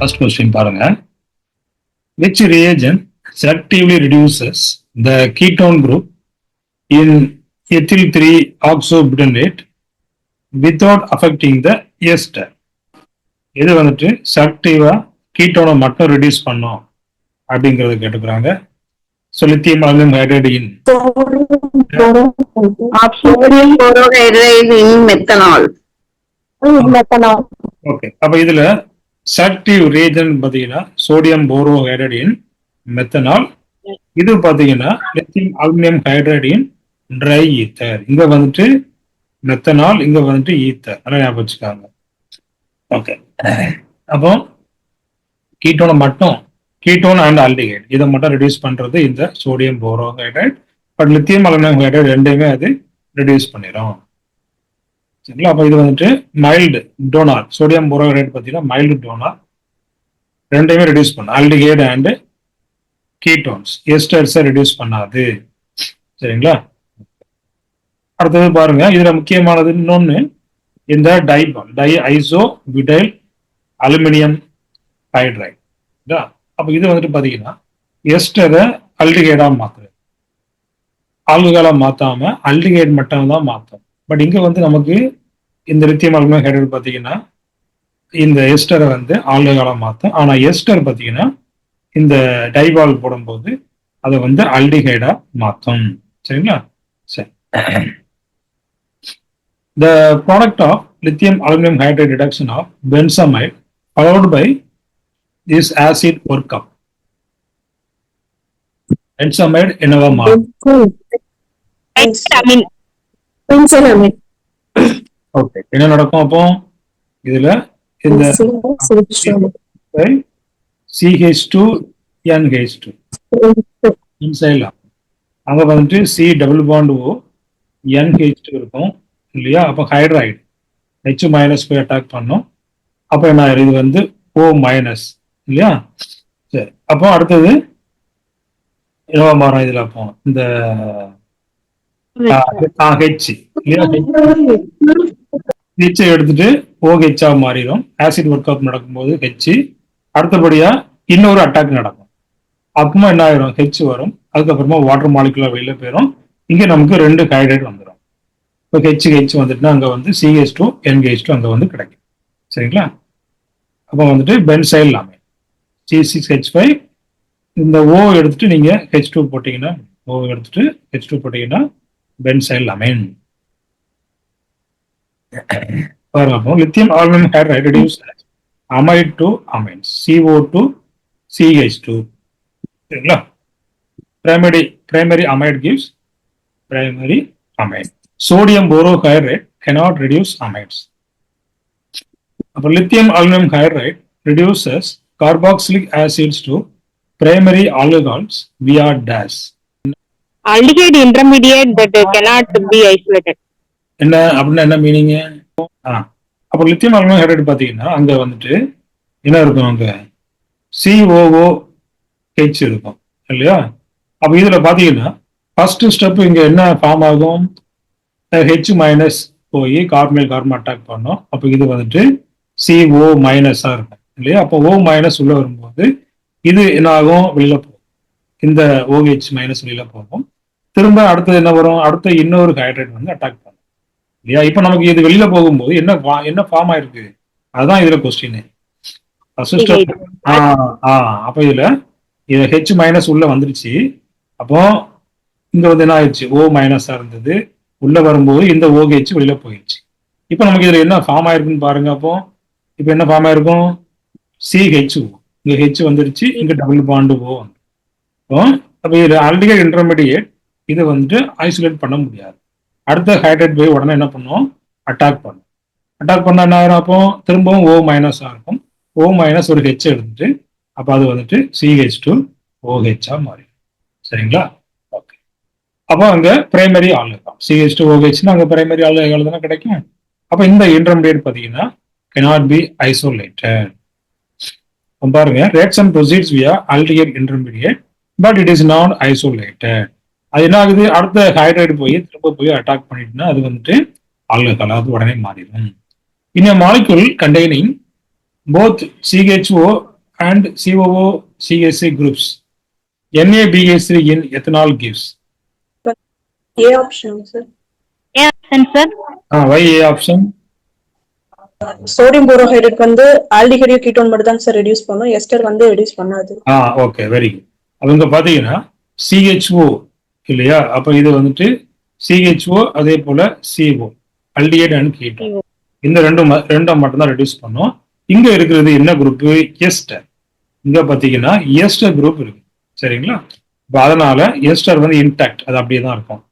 First question பாருங்க. Which reagent selectively reduces the ketone group in ethyl 3 oxobutanate without affecting the ester? இது வந்துட்டு செலக்டிவா கீட்டோனை மட்டும் reduce பண்ணும் அப்படிங்கறத கேட்டுக்கிறாங்க. So lithium aluminum hydride in sodium borohydride in methanol. Okay, அப்ப இதுல செலக்டிவ் ரியேஜன்ட் பாத்தீங்கன்னா சோடியம் போரோஹைட்ரைடு இன் மெத்தனால். இது பாத்தீங்கன்னா லித்தியம் அலுமினியம் ஹைட்ரைடு இன் ட்ரை ஈத்தர். இங்க வந்துட்டு மெத்தனால், இங்க வந்துட்டு ஈத்தர். நல்லா ஞாபகம் வச்சுக்காங்க. ஓகே, அப்போ கீட்டோனை மட்டும், கீட்டோன் அண்ட் ஆல்டிஹைட் இதை மட்டும் ரெடியூஸ் பண்றது இந்த sodium borohydride. But lithium aluminium hydride ரெண்டையுமே அது ரெடியூஸ் பண்ணிடும். சரிங்களா? அப்போ இது வந்துட்டு மைல்டு டோனார். சோடியம் போரோஹைட்ரைடு பார்த்தீங்கன்னா மைல்டு டோனார், ரெண்டையுமே ரெடியூஸ் பண்ணும். ஆல்டிஹைடு அண்ட் கீட்டோன்ஸ், எஸ்டர்ஸை ரெடியூஸ் பண்ணாது. சரிங்களா? அடுத்தது பாருங்க, இதுல முக்கியமானது இன்னொன்னு, இந்த DIBAL diisobutyl aluminium hydride. அப்போ இது வந்துட்டு பாத்தீங்கன்னா எஸ்டரை அல்டிஹைடா மாத்துறது, ஆல்கஹாலா மாத்தாம அல்டிஹைடு மட்டும் தான் மாத்தும். பட் இங்க வந்து நமக்கு இந்த லித்தியம் அலுமினியம் ஹைட்ரைடு பாத்தீங்கன்னா இந்த எஸ்டரை வந்து ஆல்கஹாலா மாத்தும். ஆனா எஸ்டர் பாத்தீங்கன்னா இந்த டைபால் போடும்போது அதை வந்து அல்டிஹைடா மாத்தும். சரிங்களா? சரி. The product of lithium aluminum hydride reduction of benzamide followed by this acid workup. Benzamide என்னவா மாறும்? ஓகே, என்ன நடக்கும் அப்போ? இதுல இந்த CH2NH2 இன்சைட்ல அங்க வந்துட்டு C double bond O NH2 இருக்கும் இல்லையா? அப்போ ஹைட்ரைடு H மைனஸ் போய் அட்டாக் பண்ணும். அப்போ என்ன இது வந்து O மைனஸ் இல்லையா? சரி, அப்போ அடுத்தது என்னவா மாறும் இதுல? அப்போ இந்த H எடுத்துட்டு OH மாறிடும். ஆசிட் ஒர்க் அப் நடக்கும்போது H, அடுத்தபடியா இன்னொரு அட்டாக் நடக்கும். அப்புறமா என்ன ஆயிரும்? H வரும், அதுக்கப்புறமா வாட்டர் மாலிகுலா வெளியில போயிடும். இங்க நமக்கு ரெண்டு ஹைட்ரைடு வந்துடும். இப்போ H வந்துட்டுனா அங்க வந்து CH2NH2 அங்க வந்து கிடைக்கும். சரிங்களா? அப்போ வந்துட்டு பென்சைல் அமீன் C6H5. இந்த O எடுத்துட்டு நீங்க H2 போட்டீங்கன்னா, O எடுத்துட்டு H2 போட்டீங்கன்னா பென்சைல் அமீன். பாருங்க, அப்போ lithium aluminium hydride reduce amide to amines CO2 CH2. சரிங்களா? Primary amide gives primary amide. Sodium borohydride cannot reduce amides. அப்போ lithium aluminum hydride reduces carboxylic acids to primary alcohols via DAS. Aldehyde intermediate that cannot be isolated. என்ன அப்படின்னா என்ன meaning? அப்போ lithium aluminium hydride பாத்தீங்கன்னா அங்க வந்துட்டு என்ன இருக்கும்? அங்க COOH இருக்கும் இல்லையா? அப்ப இதுல பாத்தீங்கன்னா ஃபர்ஸ்ட் ஸ்டெப் இங்க என்ன ஃபார்ம் ஆகும்? H மைனஸ் போய் கார்பன் கார்பன் அட்டாக் பண்ணும். அப்ப இது வந்துட்டு CO மைனஸா இருக்கும் இல்லையா? அப்போ O மைனஸ் உள்ள வரும்போது இது என்ன ஆகும்? வெளியில போகும். இந்த OH மைனஸ் வெளியில போகும். திரும்ப அடுத்தது என்ன வரும்? அடுத்த இன்னொரு ஹைட்ரைடு வந்து அட்டாக் பண்ணும் இல்லையா? இப்ப நமக்கு இது வெளியில போகும்போது என்ன ஃபார்ம் ஆயிருக்கு? அதுதான் இதுல கொஸ்டின். அப்ப இதுல H மைனஸ் உள்ள வந்துருச்சு. அப்போ இங்க வந்து என்ன ஆயிடுச்சு? O மைனஸா இருந்தது, உள்ள வரும்போது இந்த OH வெளியில போயிடுச்சு. இப்ப நமக்கு இதுல என்ன ஃபார்ம் ஆயிருக்குன்னு பாருங்க. அப்போ இப்ப என்ன ஃபார்ம் ஆயிருக்கும்? CHO. இங்க H வந்துருச்சு, இங்க டபுள் பாண்டு O வந்து. அப்ப இது ஆல்டிஹைடு இன்டர்மீடியேட், இதை வந்துட்டு ஐசோலேட் பண்ண முடியாது. அடுத்த ஹைட்ரைட் போய் உடனே என்ன பண்ணும்? அட்டாக் பண்ணும். அட்டாக் பண்ண என்ன ஆயிரும்? அப்போ திரும்பவும் O மைனஸா இருக்கும். O மைனஸ் ஒரு H எடுத்துட்டு அப்ப அது வந்துட்டு CH2OH மாறிடும். சரிங்களா? ஓகே, அப்போ அங்க பிரைமரி ஆல்கஹால் CH2OH அங்க பிரைமரி ஆல்கஹால் தானே கிடைக்கும். அப்ப இந்த இன்டர்மீடியேட் பாத்தீங்கன்னா cannot be isolated. பாருங்க, reaction proceeds via aldehyde intermediate but it is not isolated. அது என்ன ஆகுது? அடுத்த ஹைட்ரைடு போய் திரும்ப போய் அட்டாக் பண்ணிட்டுனா அது வந்துட்டு ஆல்கஹால், அது உடனே மாறிடும். In a molecule containing both CHO and COO CH3 groups. NABH3 in ethanol gives. A option, sir. sir. Why A option? Sodium borohydride வந்து ஆல்டிஹைடையும் கீட்டோன் மட்டும் தான் சார் ரெடியூஸ் பண்ணும், எஸ்டர் வந்து ரெடியூஸ் பண்ணாது. Okay, very good. அவங்க பாத்தீங்கன்னா CHO இல்லையா, அப்ப இது வந்துட்டு CHO அதே போல CO அல்டிஹைட் அண்ட் கீட்டோன், இந்த ரெண்டும் மட்டும் தான் ரெடியூஸ் பண்ணும். இங்க இருக்கிறது என்ன குரூப்? எஸ்டர். இங்க பாத்தீங்கன்னா எஸ்டர் குரூப் இருக்கு, சரிங்களா? இப்போ அதனால எஸ்டர் வந்து இன்டாக்ட், அது அப்படியே தான் இருக்கும்.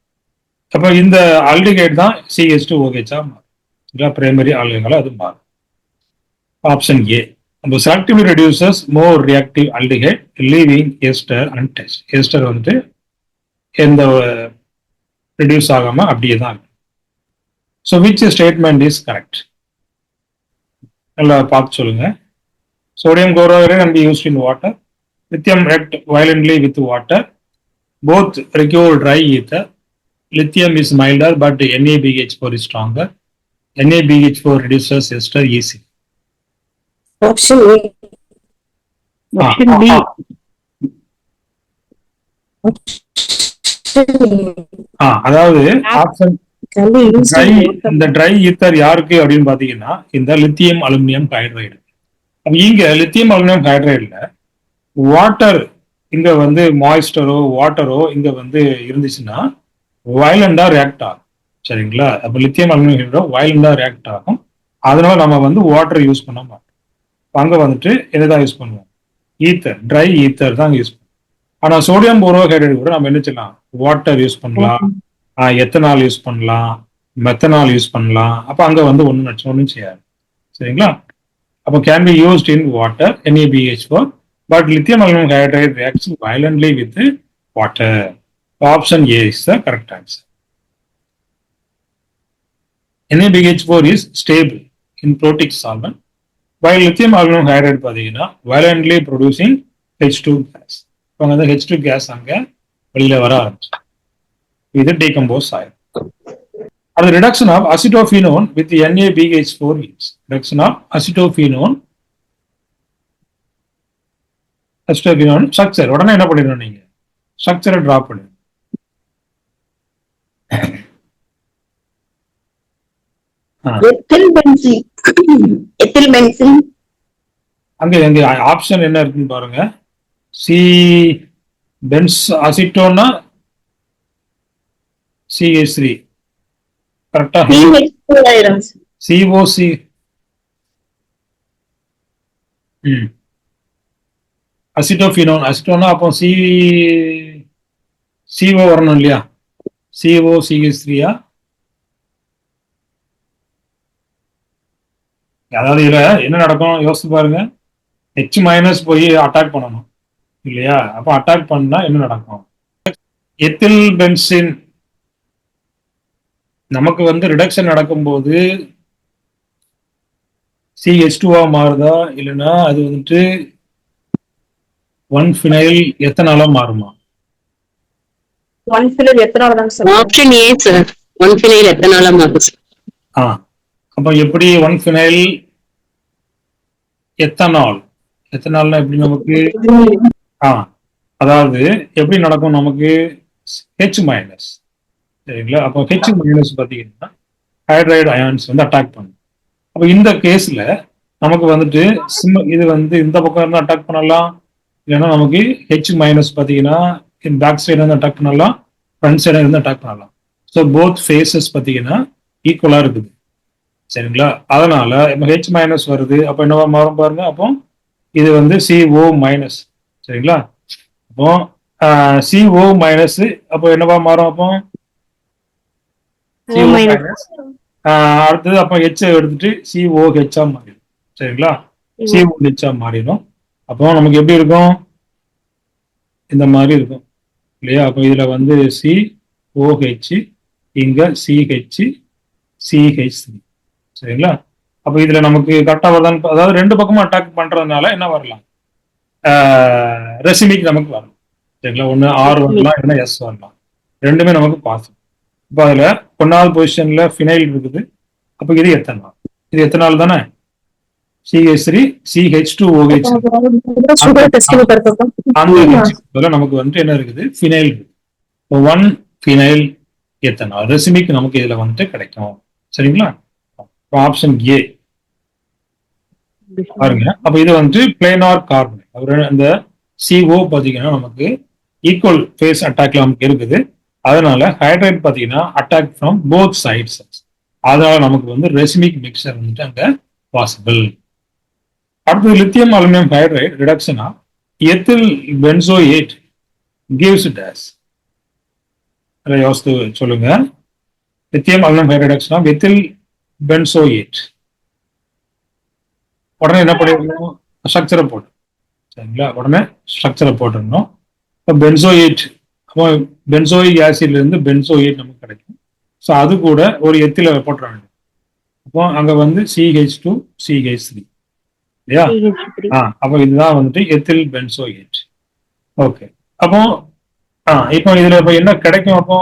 அப்ப இந்த ஆல்டிஹைட் தான் CH2OH மாறும், பிரைமரி ஆல்கஹால் அது மாறும். Option A. நம்ம selectively reduces more reactive aldehyde leaving ester untouched. Ester வந்துட்டு எந்த ரெடியூஸ் ஆகாம அப்படியே தான் இருக்கும். So which statement is correct? நல்லா பார்த்து சொல்லுங்க. Sodium chloride can be used in water. Lithium react violently with water. Both require dry ether. Lithium is milder, but NaBH4 is stronger. NaBH4 reduces ester easily. Option A. Option B. அதாவது option இந்த try ether யாருக்கு அப்படின்னு பாத்தீங்கன்னா இந்த lithium aluminium hydride. இங்க lithium aluminium ஹைட்ரைடுல water இங்க வந்து மாய்ஸ்டரோ வாட்டரோ இங்க வந்து இருந்துச்சுன்னா வயலண்டா ரியாக்ட் ஆகும், சரிங்களா? அப்ப லித்தியம் அலுமினியம் ஹைட்ரைடு வயலண்டா ரியாக்ட் ஆகும். அதனால நம்ம வந்து வாட்டர் யூஸ் பண்ண மாட்டோம். அங்க வந்துட்டு என்னதான் யூஸ் பண்ணுவோம்? ஈத்தர், ட்ரை ஈத்தர் தான் யூஸ் பண்ணுவோம். ஆனா சோடியம் போரோஹைட்ரைடு கூட நம்ம என்ன செய்யலாம்? வாட்டர் யூஸ் பண்ணலாம், எத்தனால் யூஸ் பண்ணலாம், மெத்தனால் யூஸ் பண்ணலாம். அப்ப அங்க வந்து ஒன்றும் செய்யாது, சரிங்களா? அப்போ can be used in water NaBH4, but lithium aluminium hydride reacts violently with water. Option A is the correct answer. NaBH4 is stable in protic solvent, while lithium aluminum hydride பாத்தீங்கன்னா violently producing H2 gas. இப்போ அந்த H2 gas அங்க வெளியில வர ஆரம்பிச்சு இது decompose ஆயிடும். அது reduction of acetophenone with NaBH4 gives. Reduction of acetophenone structure. உடனே என்ன பண்ணிடணும்? நீங்க ஸ்ட்ரக்சரை டிராப் பண்ணிடணும். எத்தில் பென்சின் அங்க ஆப்ஷன் என்ன இருக்குன்னு பாருங்க. சி பென்ஸ் அசிட்டோன்னா CH3 கரெக்டா? COC அசிட்டோஃபினோன் அசிட்டோனா அப்போ CO வரணும் இல்லையா? COCH3. அதாவது இதுல என்ன நடக்கும் யோசிச்சு பாருங்க. H- போய் அட்டாக் பண்ணணும் இல்லையா? அப்ப அட்டாக் பண்ணா என்ன நடக்கும்? எத்தில் பென்சின் நமக்கு வந்து ரிடக்ஷன் நடக்கும்போது CH2 மாறுதா, இல்லைன்னா அது வந்துட்டு 1-phenyl எத்தனாலா மாறுமா? 1-phenyl எத்தனால் தான் sir. Option A sir, 1-phenyl எத்தனாலா மாறும். அப்ப எப்படி 1-phenyl எத்தனால்? எத்தனால்னா எப்படி நமக்கு? அதாவது எப்படி நடக்கும் நமக்கு? H-, சரிங்களா? அப்போ H- பாத்தீங்கன்னா ஹைட்ரைடு அயான்ஸ் வந்து அட்டாக் பண்ணும். அப்போ இந்த கேஸ்ல நமக்கு வந்துட்டு இது வந்து இந்த பக்கம் இருந்து அட்டாக் பண்ணலாம், இல்லைன்னா நமக்கு H- பாத்தீங்கன்னா பேக் சைடு இருந்து அட்டாக் பண்ணலாம், ஃப்ரண்ட் சைடு இருந்து அட்டாக் பண்ணலாம். ஸோ போத் ஃபேஸஸ் பாத்தீங்கன்னா ஈக்குவலா இருக்குது, சரிங்களா? அதனால இப்போ H- வருது, அப்போ என்னவா மாறும் பாருங்க. அப்போ இது வந்து CO-, சரிங்களா? அப்போ CO-, அப்போ என்னவா மாறும்? அப்போ அடுத்தது அப்போ H எடுத்துட்டு COH மாறிடும், சரிங்களா? COH மாறிடும். அப்போ நமக்கு எப்படி இருக்கும்? இந்த மாதிரி இருக்கும் இல்லையா? அப்போ இதுல வந்து COH, இங்க CH, CH3, சரிங்களா? அப்போ இதுல நமக்கு கரெக்டா வருதான்? அதாவது ரெண்டு பக்கமும் அட்டாக் பண்றதுனால என்ன வரலாம்? ரெசிமிக் நமக்கு வரலாம், சரிங்களா? ஒண்ணு R வரலாம், இல்லைன்னா S வரலாம். ரெண்டுமே நமக்கு பாசிட்டிவ். இப்போ அதுல 1வது பொசிஷன்ல ஃபினைல் இருக்குது. அப்போ இது எத்தனால்? இது எத்தனால் தானே? CH3 CH2OH சுகர் டெஸ்டிங் பண்றோம். அந்த ரெசிமிக்கு நமக்கு வந்துட்டு என்ன இருக்குது, ஃபினைல் இருக்கு. 1 ஃபினைல் எத்தனால் ரெசிமிக் நமக்கு இதுல வந்துட்டு கிடைக்கும். சரிங்களா? ஆப்ஷன் ஏ பாருங்க. அப்ப இது வந்து பிளேனார் கார்பன். அந்த CO பாத்தீங்கன்னா நமக்கு ஈக்குவல் ஃபேஸ் அட்டாக்ல நமக்கு இருக்குது. அதனால ஹைட்ரைட் பாத்தீங்கன்னா அட்டாக் ஃப்ரம் போத் சைட்ஸ். அதனால நமக்கு வந்து ரெசிமிக் மிக்சர் வந்துட்டு அங்க பாசிபிள். அடுத்தது லித்தியம் அலுமினியம் ஹைட்ரைட் ரிடக்ஷனா எத்தில் பென்சோயேட் கிவ்ஸ் டேஸ். யோசித்து சொல்லுங்க. லித்தியம் அலுமினியம் ஹைட்ரைட் ரிடக்ஷனா எத்தில் பென்சோயேட். உடனே என்ன பண்ணிடணும், ஸ்ட்ரக்சரை போட்டு. சரிங்களா? உடனே ஸ்ட்ரக்சரை போட்டுடணும். இப்போ பென்சோயேட், அப்போ பென்சோயிக் ஆசிட்ல இருந்து பென்சோயேட் நமக்கு கிடைக்கும். ஸோ அது கூட ஒரு எத்தில போட்டுற வேண்டும். அப்போ அங்க வந்து CH2 CH3 இல்லையா? அப்போ இதுதான் வந்துட்டு எத்தில் பென்சோயேட். ஓகே. அப்போ இப்போ இதுல இப்போ என்ன கிடைக்கும்? அப்போ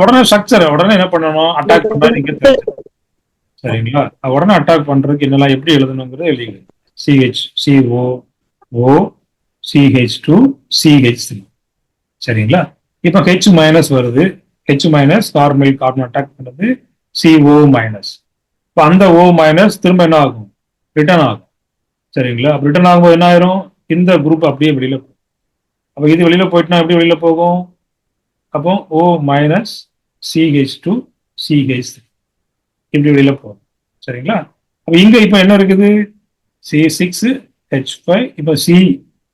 உடனே ஸ்ட்ரக்சர் உடனே என்ன பண்ணணும், அட்டாக் பண்ணா நீங்க தெரிஞ்சுக்கணும். சரிங்களா? உடனே அட்டாக் பண்றதுக்கு என்னெல்லாம் எப்படி எழுதணுங்கிறது எழுதிங்க. CO CH2 CH3. சரிங்களா? இப்ப H மைனஸ் வருது. H மைனஸ் கார்பன் அட்டாக் பண்ணுது. CO minus. இப்போ அந்த O மைனஸ் திரும்ப என்ன ஆகும், ரிட்டர்ன் ஆகும். சரிங்களா? ரிட்டர்ன் ஆகும்போது என்ன ஆயிரும், இந்த குரூப் அப்படியே வெளியில போகும். அப்ப இது வெளியில போயிட்டுனா எப்படி வெளியில போகும்? அப்போ O மைனஸ் CH2 CH3 இப்படி வெளியில போகும். சரிங்களா? அப்ப இங்க இப்ப என்ன இருக்குது, C6H5. இப்ப C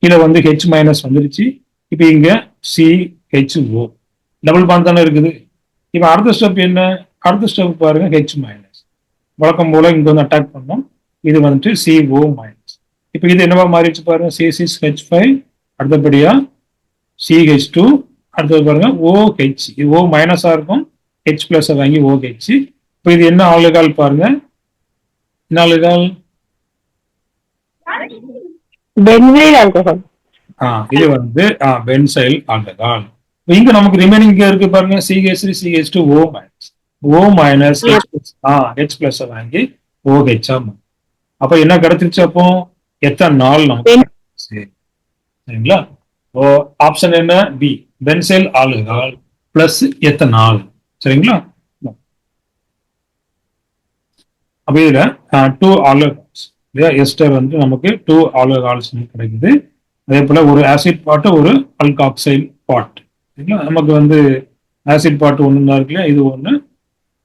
கீழே வந்து H மைனஸ் வந்துருச்சு. இப்ப இங்க CHO டபுள் பாண்ட் தானே இருக்குது. இப்ப அடுத்த ஸ்டெப் என்ன, அடுத்த ஸ்டெப் பாருங்க H மைனஸ். வழக்கம் போல இங்க வந்து அட்டாக் பண்ணோம். இது வந்துட்டு CO மைனஸ். இப்ப இது என்னவா மாறிடுச்சு பாருங்க, C6H5 அடுத்தபடியா CH2 அடுத்தது பாருங்க OH. இது O மைனஸா இருக்கும், H பிளஸ் வாங்கி OH. இப்போ இது என்ன ஆல்கஹால் பாருங்க, என்ன ஆல்கஹால்? Benzyl alcohol. இது வந்து பென்சைல் ஆல்கஹால். இங்க நமக்கு ரிமைனிங் இருக்கு பாருங்க, CH3 CH2 O minus. O minus H plus வாங்கி OH. அப்ப என்ன கிடைச்சிருச்சு, அப்போ எத்தனால் நமக்கு கிடைச்சிருச்சு. சரிங்களா? ஆப்ஷன் என்ன, B benzyl alcohol plus ethanol. சரிங்களா? அப்ப இதுல 2 ஆல்கஹால்ஸ் இல்லையா, எஸ்டர் வந்து நமக்கு 2 ஆல்கஹால்ஸ் கிடைக்குது. அதே போல ஒரு ஆசிட் பாட்டு ஒரு அல்காக்சைல் பாட். சரிங்களா? நமக்கு வந்து ஆசிட் பாட்டு ஒன்று தான் இருக்கு இல்லையா, இது ஒன்று.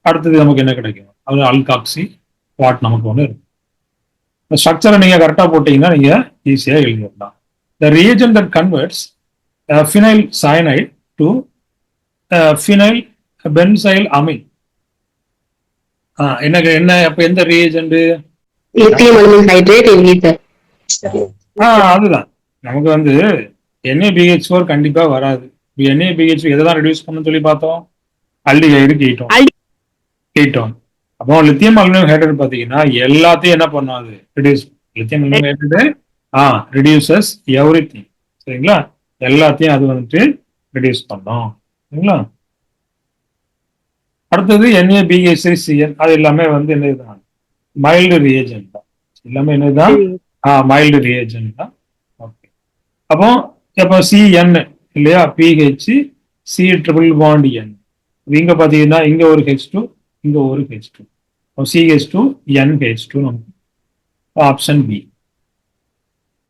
அடுத்தது நமக்கு என்ன கிடைக்கும், அது அல்காக்சி பாட் நமக்கு ஒன்று இருக்கு. இந்த ஸ்ட்ரக்சரை நீங்க கரெக்டா போட்டீங்கன்னா நீங்க ஈஸியா எழுதிடலாம். The reagent that converts phenyl cyanide to phenyl benzyl amine. என்ன அப்ப எந்த ரியேஜென்ட், லித்தியம் அலுமினியம் ஹைட்ரேட் எல்லிட்டர். அதுதான் நமக்கு வந்து NaBH4 கண்டிப்பா வராது. NaBH எதெல்லாம் ரெடியூஸ் பண்ணணும்னு சொல்லி பார்த்தோம், அல்டிஹைடு கீட்டோன். அப்போ லித்தியம் அலுமினியம் ஹைட்ரேட் பாத்தீங்கன்னா எல்லாத்தையும் என்ன பண்ணாது, reduce. Lithium aluminium hydrate reduces everything. சரிங்களா? எல்லாத்தையும் அது வந்துட்டு ரெடியூஸ் பண்ணோம். சரிங்களா? அடுத்தது NaBH3Cl. அது எல்லாமே வந்து என்னதுதான், மைல்டு ரியேஜென்ட் தான். எல்லாமே என்னதுதான், மைல்டு ரியேஜென்ட் தான். ஓகே. அப்போ CN இல்லையா, PH C triple bond N. இங்க பாத்தீங்கன்னா இங்க ஒரு H2 இங்க ஒரு H2. CH2 NH2 நமக்கு ஆப்ஷன் பி.